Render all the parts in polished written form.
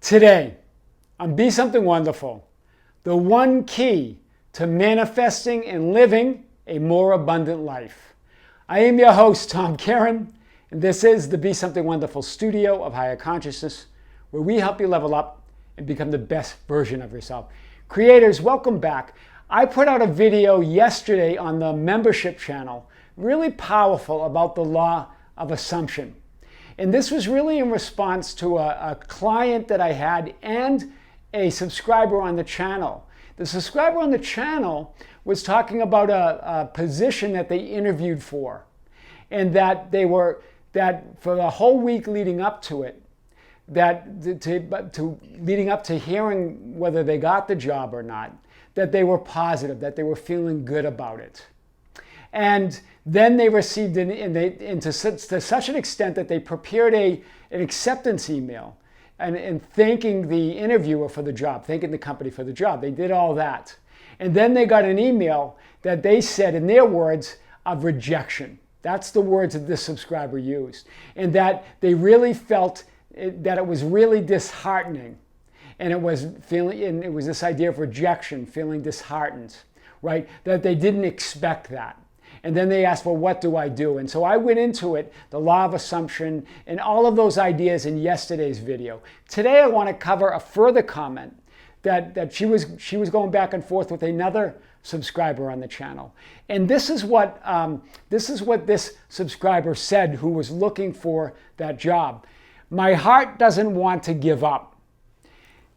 Today, on Be Something Wonderful, the one key to manifesting and living a more abundant life. I am your host, Tom Karen, and this is the Be Something Wonderful studio of Higher Consciousness, where we help you level up and become the best version of yourself. Creators, welcome back. I put out a video yesterday on the membership channel, really powerful, about the law of assumption. And this was really in response to a client that I had and a subscriber on the channel. The subscriber on the channel was talking about a position that they interviewed for, and that for the whole week leading up to it, leading up to hearing whether they got the job or not, that they were positive, that they were feeling good about it. And then they received to such an extent that they prepared an acceptance email and thanking the interviewer for the job, thanking the company for the job. They did all that. And then they got an email that they said, in their words, of rejection. That's the words that this subscriber used. And that they really felt that it was really disheartening. And it was this idea of rejection, feeling disheartened, right? That they didn't expect that. And then they asked, well, what do I do? And so I went into it, the law of assumption, and all of those ideas in yesterday's video. Today I want to cover a further comment that she was going back and forth with another subscriber on the channel. And this is what this subscriber said, who was looking for that job. My heart doesn't want to give up.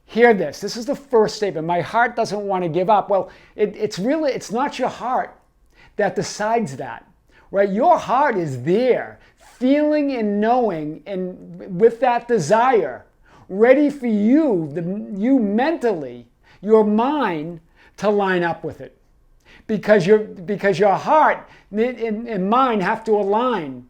Hear this. This is the first statement. My heart doesn't want to give up. Well, it's not your heart that decides that, right? Your heart is there, feeling and knowing, and with that desire, ready for you mentally, your mind, to line up with it. Because your heart and mind have to align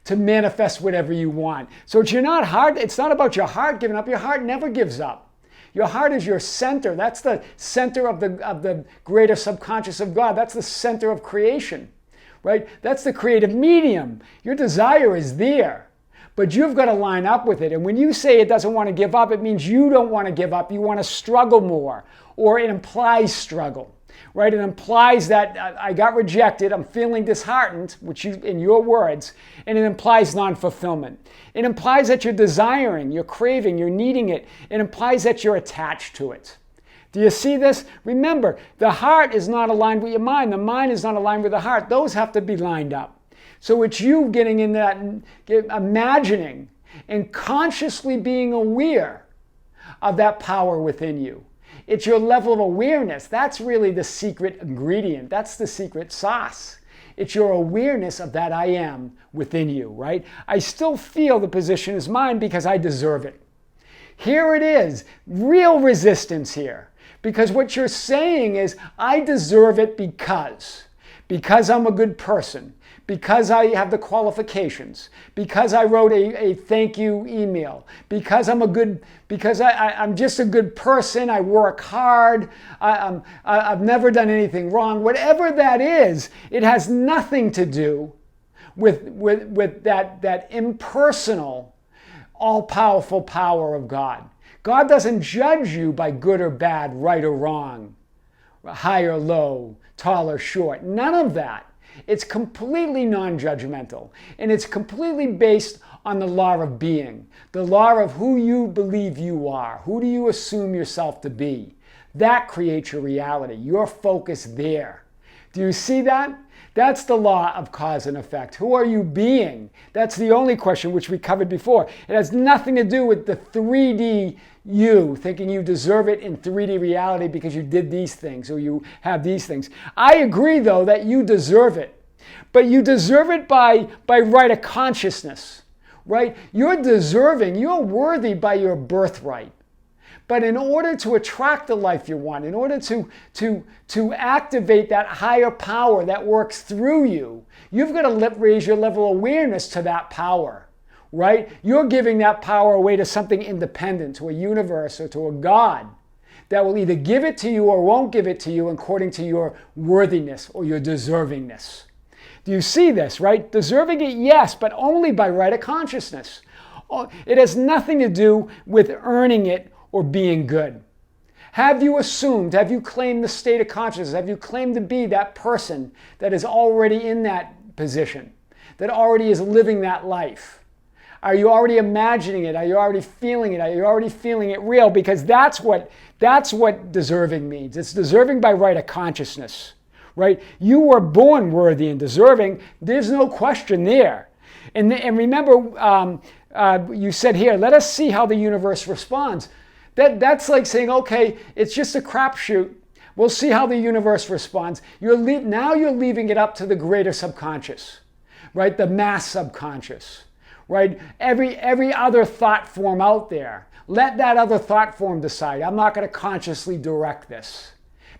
to manifest whatever you want. So it's not about your heart giving up. Your heart never gives up. Your heart is your center. That's the center of the greater subconscious of God. That's the center of creation, right? That's the creative medium. Your desire is there, but you've got to line up with it. And when you say it doesn't want to give up, it means you don't want to give up. You want to struggle more, or it implies struggle, right? It implies that I got rejected, I'm feeling disheartened, which in your words, and it implies non-fulfillment. It implies that you're desiring, you're craving, you're needing it. It implies that you're attached to it. Do you see this? Remember, the heart is not aligned with your mind. The mind is not aligned with the heart. Those have to be lined up. So it's you getting in that, imagining and consciously being aware of that power within you. It's your level of awareness. That's really the secret ingredient. That's the secret sauce. It's your awareness of that I am within you, right? I still feel the position is mine because I deserve it. Here it is, real resistance here. Because what you're saying is, I deserve it because I'm a good person, because I have the qualifications, because I wrote a thank you email, because I'm just a good person, I work hard, I've never done anything wrong. Whatever that is, it has nothing to do with that impersonal, all-powerful power of God. God doesn't judge you by good or bad, right or wrong, high or low, tall or short. None of that. It's completely non-judgmental, and it's completely based on the law of being, the law of who you believe you are. Who do you assume yourself to be? That creates your reality, your focus there. Do you see that? That's the law of cause and effect. Who are you being? That's the only question, which we covered before. It has nothing to do with the 3D you, thinking you deserve it in 3D reality because you did these things or you have these things. I agree, though, that you deserve it. But you deserve it by right of consciousness, right? You're deserving, you're worthy by your birthright. But in order to attract the life you want, in order to activate that higher power that works through you, you've got to raise your level of awareness to that power, right? You're giving that power away to something independent, to a universe or to a God that will either give it to you or won't give it to you according to your worthiness or your deservingness. Do you see this, right? Deserving it, yes, but only by right of consciousness. It has nothing to do with earning it or being good? Have you assumed, have you claimed the state of consciousness? Have you claimed to be that person that is already in that position, that already is living that life? Are you already imagining it? Are you already feeling it? Are you already feeling it real? Because that's what deserving means. It's deserving by right of consciousness, right? You were born worthy and deserving. There's no question there. And remember, you said here, let us see how the universe responds. That's like saying, okay, it's just a crapshoot. We'll see how the universe responds. Now you're leaving it up to the greater subconscious, right? The mass subconscious, right? Every other thought form out there. Let that other thought form decide. I'm not going to consciously direct this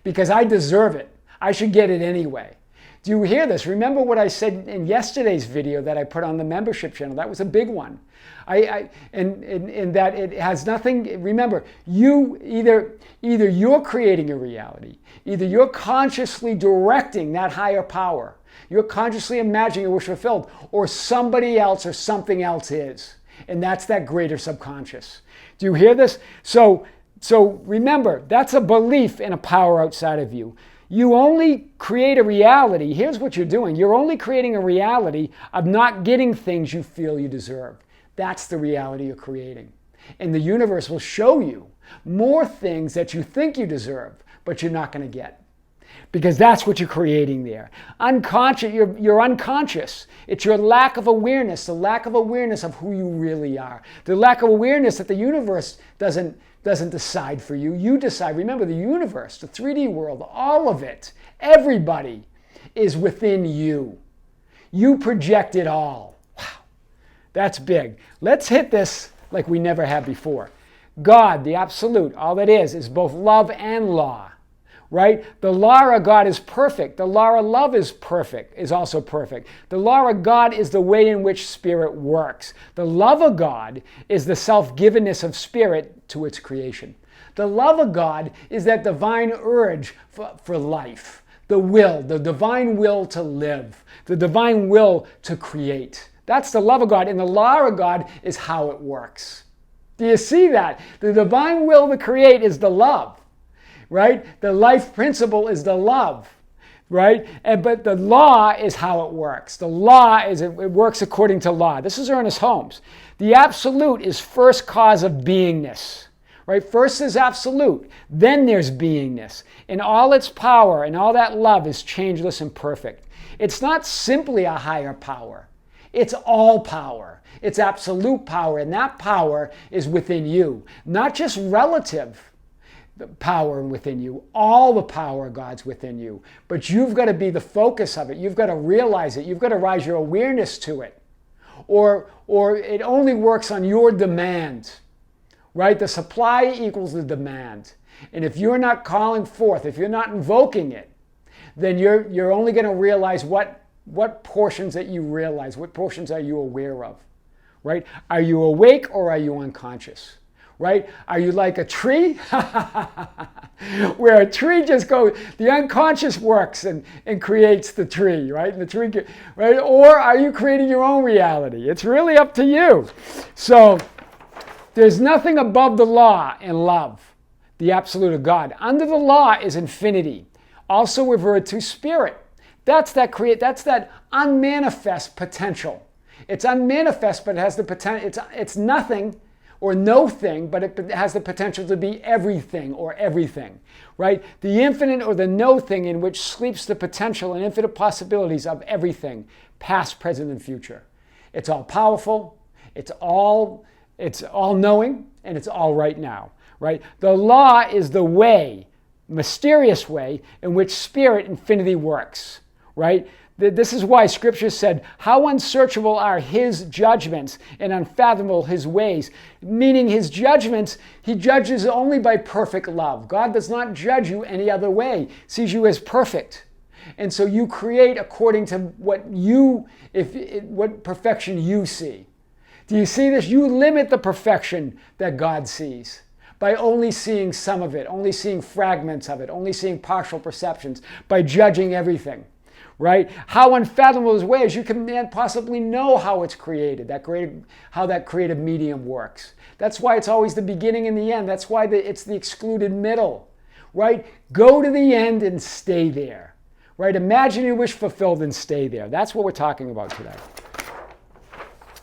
because I deserve it. I should get it anyway. Do you hear this? Remember what I said in yesterday's video that I put on the membership channel? That was a big one. In that it has nothing, remember, either you're creating a reality, either you're consciously directing that higher power, you're consciously imagining a wish fulfilled, or somebody else or something else is. And that's that greater subconscious. Do you hear this? So remember, that's a belief in a power outside of you. You only create a reality. Here's what you're doing. You're only creating a reality of not getting things you feel you deserve. That's the reality you're creating. And the universe will show you more things that you think you deserve, but you're not going to get. Because that's what you're creating there. Unconscious, you're unconscious. It's your lack of awareness, the lack of awareness of who you really are. The lack of awareness that the universe doesn't decide for you. You decide. Remember, the universe, the 3D world, all of it, everybody is within you. You project it all. Wow, that's big. Let's hit this like we never have before. God, the absolute, all that is both love and law. Right? The law of God is perfect. The law of love is perfect, is also perfect. The law of God is the way in which spirit works. The love of God is the self-givenness of spirit to its creation. The love of God is that divine urge for life, the divine will to live, the divine will to create. That's the love of God, and the law of God is how it works. Do you see that? The divine will to create is the love. Right? The life principle is the love, right? But the law is how it works. The law it works according to law. This is Ernest Holmes. The absolute is first cause of beingness, right? First is absolute, then there's beingness. And all its power and all that love is changeless and perfect. It's not simply a higher power. It's all power. It's absolute power, and that power is within you, not just relative the power within you. All the power of God's within you. But you've got to be the focus of it. You've got to realize it. You've got to raise your awareness to it. Or it only works on your demand. Right? The supply equals the demand. And if you're not calling forth, if you're not invoking it, then you're only going to realize what portions that you realize, what portions are you aware of. Right? Are you awake or are you unconscious? Right? Are you like a tree? Where a tree just goes, the unconscious works and creates the tree, right? And the tree, right? Or are you creating your own reality? It's really up to you. So there's nothing above the law in love, the absolute of God. Under the law is infinity, also referred to spirit. That's that unmanifest potential. It's unmanifest, but it has the potential. It's nothing or no thing, but it has the potential to be everything or everything, right? The infinite or the no thing in which sleeps the potential and infinite possibilities of everything, past, present, and future. It's all powerful, it's all knowing, and it's all right now, right? The law is the way, mysterious way, in which spirit infinity works, right? This is why Scripture said, how unsearchable are his judgments and unfathomable his ways. Meaning his judgments, he judges only by perfect love. God does not judge you any other way, sees you as perfect. And so you create according to what perfection you see. Do you see this? You limit the perfection that God sees by only seeing some of it, only seeing fragments of it, only seeing partial perceptions, by judging everything. right? How unfathomable his ways, you can possibly know how it's created, how that creative medium works. That's why it's always the beginning and the end. That's why it's the excluded middle, right? Go to the end and stay there, right? Imagine your wish fulfilled and stay there. That's what we're talking about today.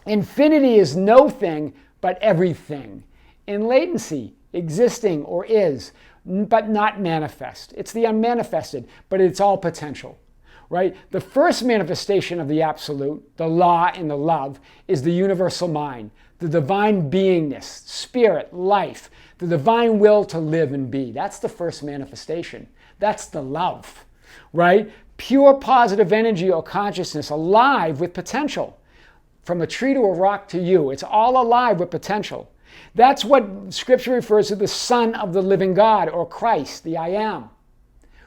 Infinity is no thing but everything. In latency, existing or is, but not manifest. It's the unmanifested, but it's all potential, right? The first manifestation of the absolute, the law and the love, is the universal mind, the divine beingness, spirit, life, the divine will to live and be. That's the first manifestation. That's the love, right? Pure positive energy or consciousness alive with potential. From a tree to a rock to you. It's all alive with potential. That's what Scripture refers to the Son of the living God, or Christ, the I Am,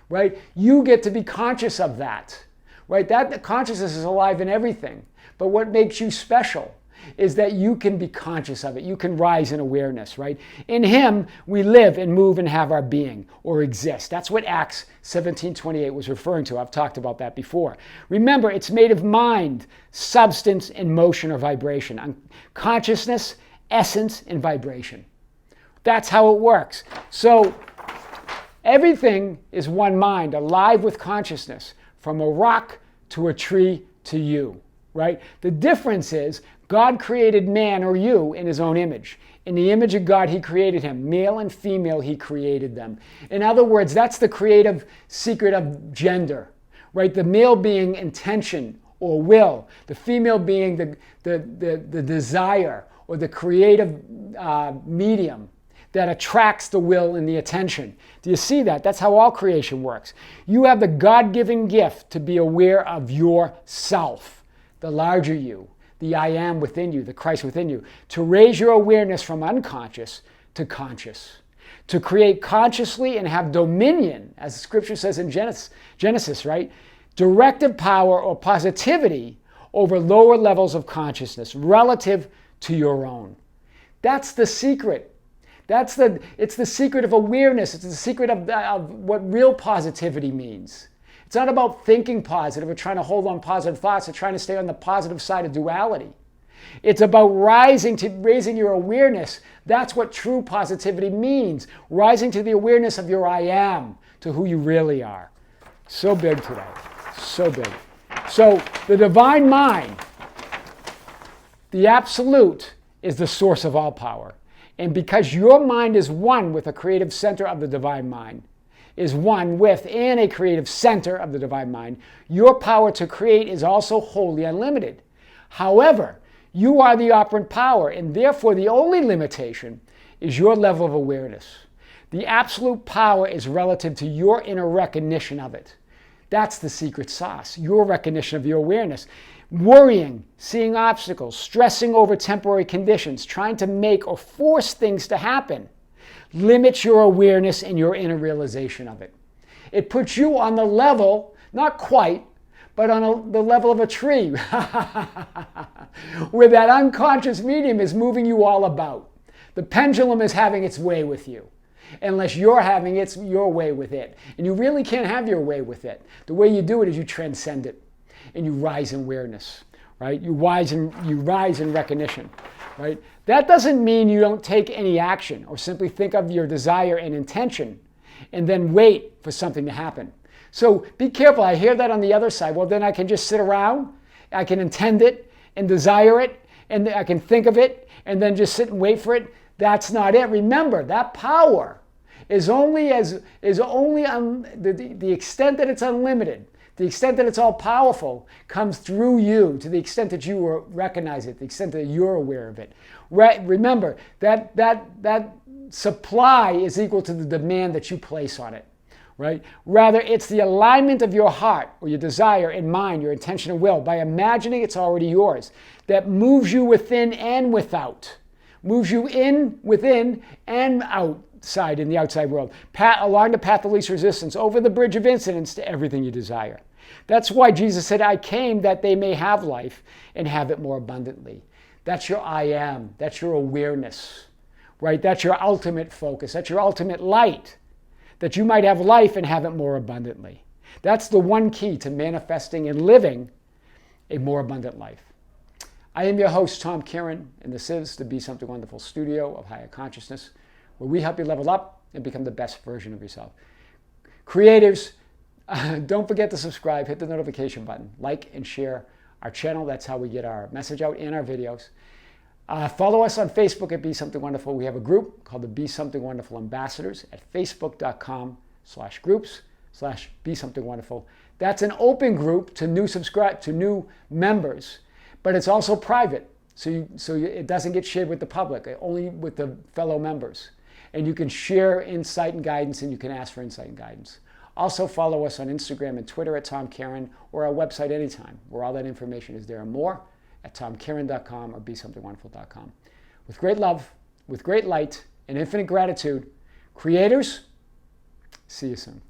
right? You get to be conscious of that, right? That consciousness is alive in everything. But what makes you special is that you can be conscious of it. You can rise in awareness, right? In Him, we live and move and have our being, or exist. That's what Acts 17:28 was referring to. I've talked about that before. Remember, it's made of mind, substance, and motion or vibration. Consciousness, essence, and vibration. That's how it works. So everything is one mind, alive with consciousness, from a rock to a tree to you, right? The difference is God created man, or you, in His own image. In the image of God, He created him. Male and female, He created them. In other words, that's the creative secret of gender, right? The male being intention or will. The female being the desire or the creative medium that attracts the will and the attention. Do you see that? That's how all creation works. You have the God-given gift to be aware of yourself, the larger you, the I Am within you, the Christ within you, to raise your awareness from unconscious to conscious, to create consciously and have dominion, as the Scripture says in Genesis, right? Directive power or positivity over lower levels of consciousness relative to your own. That's the secret. It's the secret of awareness. It's the secret of what real positivity means. It's not about thinking positive or trying to hold on positive thoughts or trying to stay on the positive side of duality. It's about raising your awareness. That's what true positivity means. Rising to the awareness of your I Am, to who you really are. So big today. So big. So the divine mind, the absolute, is the source of all power. And because your mind is one with a creative center of the divine mind, is one with and a creative center of the divine mind, your power to create is also wholly unlimited. However, you are the operant power, and therefore the only limitation is your level of awareness. The absolute power is relative to your inner recognition of it. That's the secret sauce, your recognition of your awareness. Worrying, seeing obstacles, stressing over temporary conditions, trying to make or force things to happen, limits your awareness and your inner realization of it. It puts you on the level, not quite, but on the level of a tree, where that unconscious medium is moving you all about. The pendulum is having its way with you, unless you're having your way with it. And you really can't have your way with it. The way you do it is you transcend it, and you rise in awareness, right? You rise in recognition, right? That doesn't mean you don't take any action or simply think of your desire and intention and then wait for something to happen. So be careful. I hear that on the other side. Well, then I can just sit around, I can intend it and desire it, and I can think of it and then just sit and wait for it. That's not it. Remember, that power is only on the extent that it's unlimited. The extent that it's all powerful comes through you, to the extent that you recognize it, the extent that you're aware of it. Remember, that supply is equal to the demand that you place on it, right? Rather, it's the alignment of your heart or your desire and mind, your intention and will, by imagining it's already yours, that moves you within and without, moves you within and outside in the outside world, along the path of least resistance, over the bridge of incidence to everything you desire. That's why Jesus said, I came that they may have life and have it more abundantly. That's your I Am. That's your awareness, right? That's your ultimate focus. That's your ultimate light, that you might have life and have it more abundantly. That's the one key to manifesting and living a more abundant life. I am your host, Tom Kieran, and this is the Be Something Wonderful studio of Higher Consciousness, where we help you level up and become the best version of yourself. Creators, don't forget to subscribe, hit the notification button, like and share our channel. That's how we get our message out and our videos. Follow us on Facebook at Be Something Wonderful. We have a group called the Be Something Wonderful Ambassadors at facebook.com/groups/Be Something Wonderful. That's an open group to new members, but it's also private, so it doesn't get shared with the public, only with the fellow members. And you can share insight and guidance, and you can ask for insight and guidance. Also follow us on Instagram and Twitter at Tom Kieran, or our website anytime, where all that information is there and more at tomkieran.com or besomethingwonderful.com. With great love, with great light, and infinite gratitude, creators, see you soon.